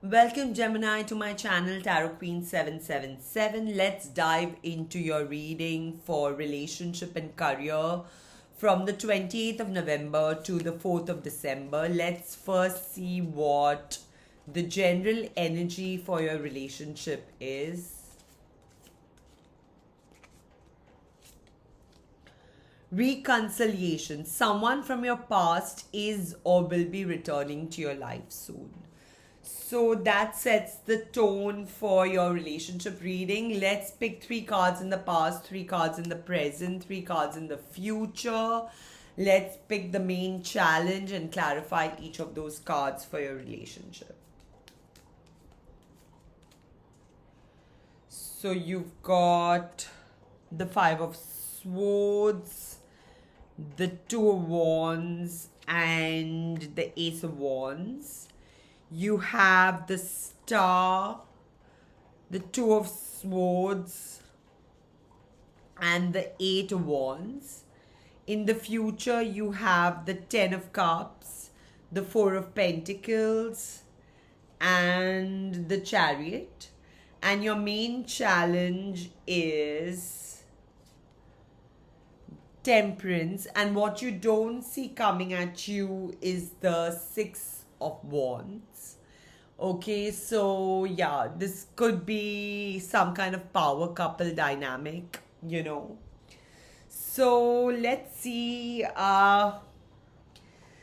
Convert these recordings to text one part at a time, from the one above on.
Welcome, Gemini, to my channel Tarot Queen 777. Let's dive into your reading for relationship and career from the 28th of November to the 4th of December. Let's first see what the general energy for your relationship is. Reconciliation. Someone from your past is or will be returning to your life soon. So that sets the tone for your relationship reading. Let's pick 3 cards in the past, 3 cards in the present, 3 cards in the future. Let's pick the main challenge and clarify each of those cards for your relationship. So you've got the 5 of Swords, the 2 of Wands, and the Ace of Wands. You have the Star, the 2 of Swords, and the 8 of Wands. In the future, you have the 10 of Cups, the 4 of Pentacles, and the Chariot. And your main challenge is Temperance. And what you don't see coming at you is the 6 of Wands. Okay, so yeah, this could be some kind of power couple dynamic, So let's see.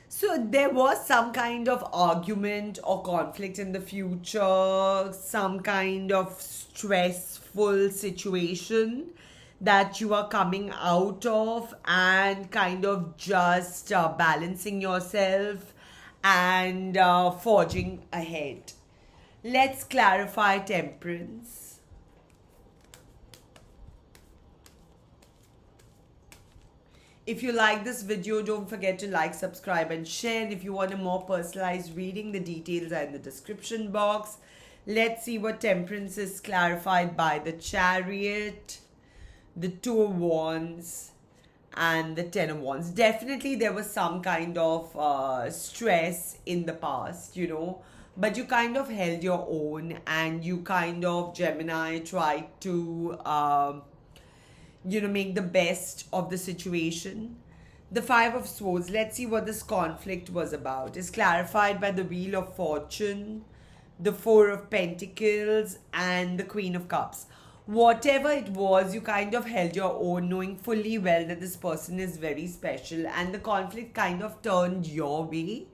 So there was some kind of argument or conflict in the future, some kind of stressful situation that you are coming out of and kind of just balancing yourself and forging ahead. Let's clarify Temperance. If you like this video, don't forget to like, subscribe, and share. And if you want a more personalized reading, the details are in the description box. Let's see what Temperance is clarified by the Chariot, the 2 of Wands, and the 10 of Wands. Definitely there was some kind of stress in the past, but you kind of held your own and you kind of, Gemini, tried to make the best of the situation. The 5 of Swords, let's see what this conflict was about, is clarified by the Wheel of Fortune, the 4 of Pentacles, and the Queen of Cups. Whatever it was, you kind of held your own, knowing fully well that this person is very special, and the conflict kind of turned your way,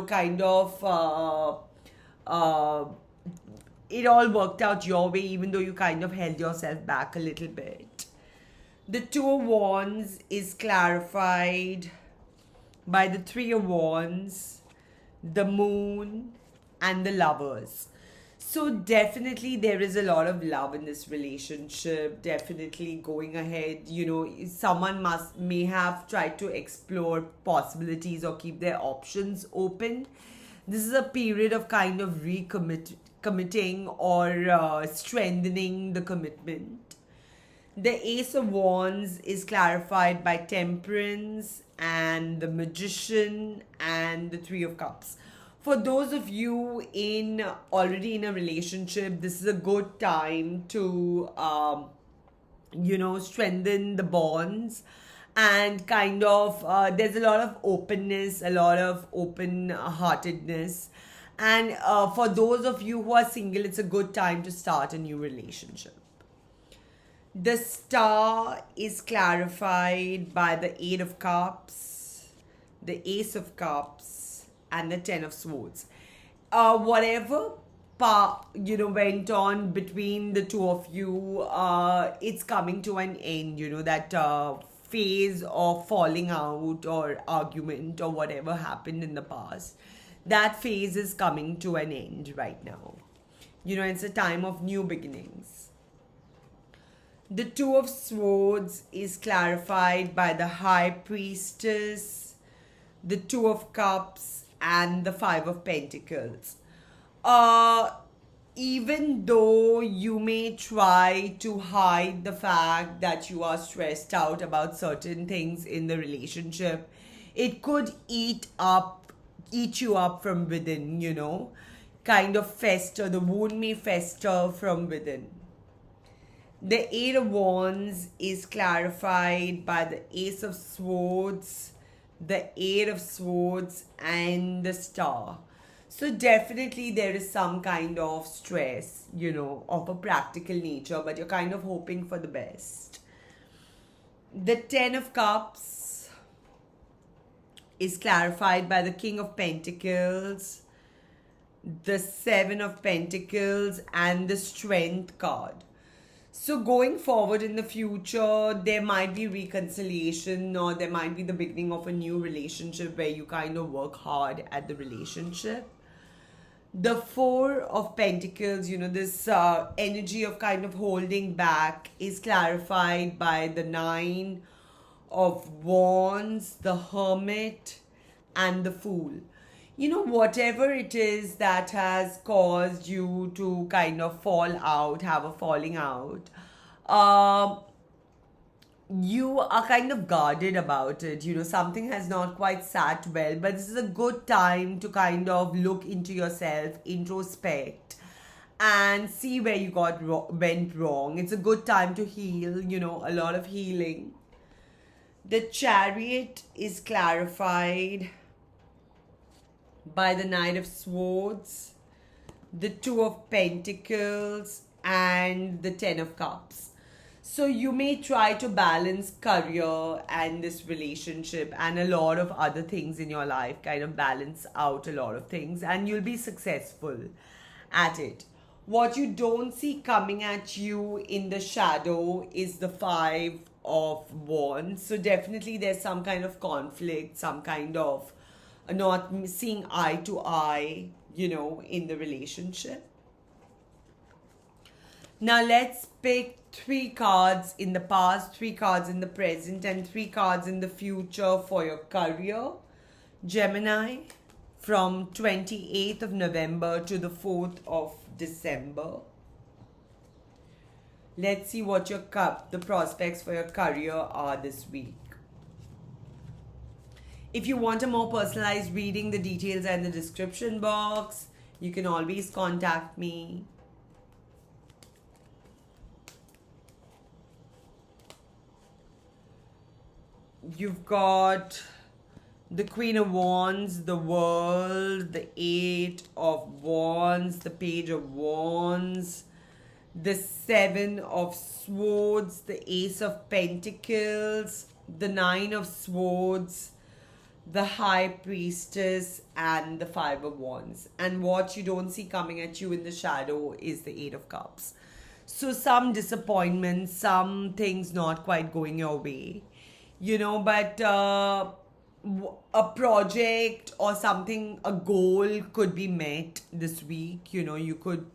kind of it all worked out your way, even though you kind of held yourself back a little bit. The 2 of Wands is clarified by the 3 of Wands, the Moon, and the Lovers. So definitely there is a lot of love in this relationship. Definitely going ahead, someone may have tried to explore possibilities or keep their options open. This is a period of kind of committing or strengthening the commitment. The Ace of Wands is clarified by Temperance and the Magician and the 3 of Cups. For those of you already in a relationship, this is a good time to strengthen the bonds and kind of there's a lot of openness, a lot of open heartedness. And for those of you who are single, it's a good time to start a new relationship. The Star is clarified by the 8 of Cups, the Ace of Cups, and the 10 of Swords. Whatever went on between the two of you, it's coming to an end. That phase of falling out or argument or whatever happened in the past, that phase is coming to an end right now. It's a time of new beginnings. The 2 of Swords is clarified by the High Priestess, the 2 of Cups, and the 5 of Pentacles. Even though you may try to hide the fact that you are stressed out about certain things in the relationship, it could eat you up from within, kind of fester, the wound may fester from within. The Eight of Wands is clarified by the Ace of Swords, the Eight of Swords, and the Star. So definitely there is some kind of stress, of a practical nature, but you're kind of hoping for the best. The Ten of Cups is clarified by the King of Pentacles, the Seven of Pentacles, and the Strength card. So going forward in the future, there might be reconciliation, or there might be the beginning of a new relationship where you kind of work hard at the relationship. The Four of Pentacles, this energy of kind of holding back is clarified by the Nine of Wands, the Hermit, and the Fool. Whatever it is that has caused you to kind of fall out, have a falling out, you are kind of guarded about it. Something has not quite sat well, but this is a good time to kind of look into yourself, introspect, and see where you went wrong. It's a good time to heal, a lot of healing. The Chariot is clarified by the Knight of Swords, the Two of Pentacles, and the Ten of Cups. So you may try to balance career and this relationship and a lot of other things in your life, kind of balance out a lot of things, and you'll be successful at it. What you don't see coming at you in the shadow is the Five of Wands. So definitely there's some kind of conflict, some kind of not seeing eye to eye, in the relationship. Now let's pick 3 cards in the past, 3 cards in the present, and 3 cards in the future for your career. Gemini, from 28th of November to the 4th of December. Let's see what the prospects for your career are this week. If you want a more personalized reading, the details are in the description box. You can always contact me. You've got the Queen of Wands, the World, the Eight of Wands, the Page of Wands, the Seven of Swords, the Ace of Pentacles, the Nine of Swords, the High Priestess, and the Five of Wands. And what you don't see coming at you in the shadow is the Eight of Cups. So some disappointments, some things not quite going your way, but a project or something, a goal could be met this week. You could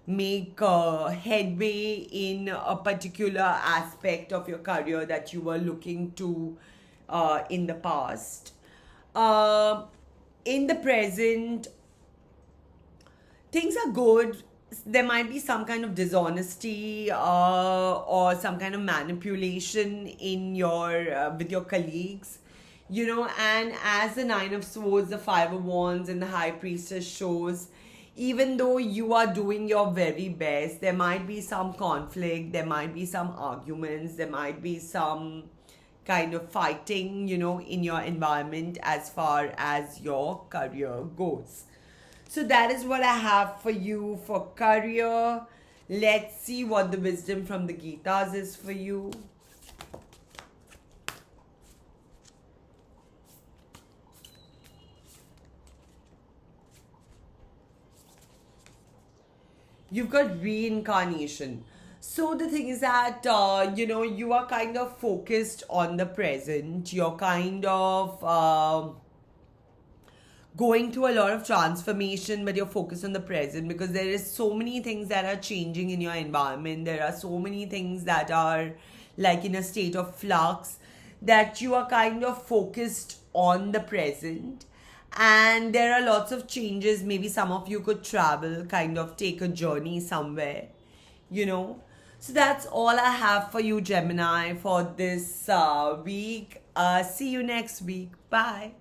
make headway in a particular aspect of your career that you were looking to in the past. In the present, things are good. There might be some kind of dishonesty or some kind of manipulation in your with your colleagues, and as the Nine of Swords, the Five of Wands, and the High Priestess shows, even though you are doing your very best, there might be some conflict, there might be some arguments, there might be some kind of fighting, in your environment as far as your career goes. So that is what I have for you for career. Let's see what the wisdom from the Gitas is for you. You've got reincarnation. So the thing is that, you are kind of focused on the present. You're kind of going through a lot of transformation, but you're focused on the present because there is so many things that are changing in your environment. There are so many things that are like in a state of flux that you are kind of focused on the present. And there are lots of changes. Maybe some of you could travel, kind of take a journey somewhere, So that's all I have for you, Gemini, for this week. See you next week. Bye.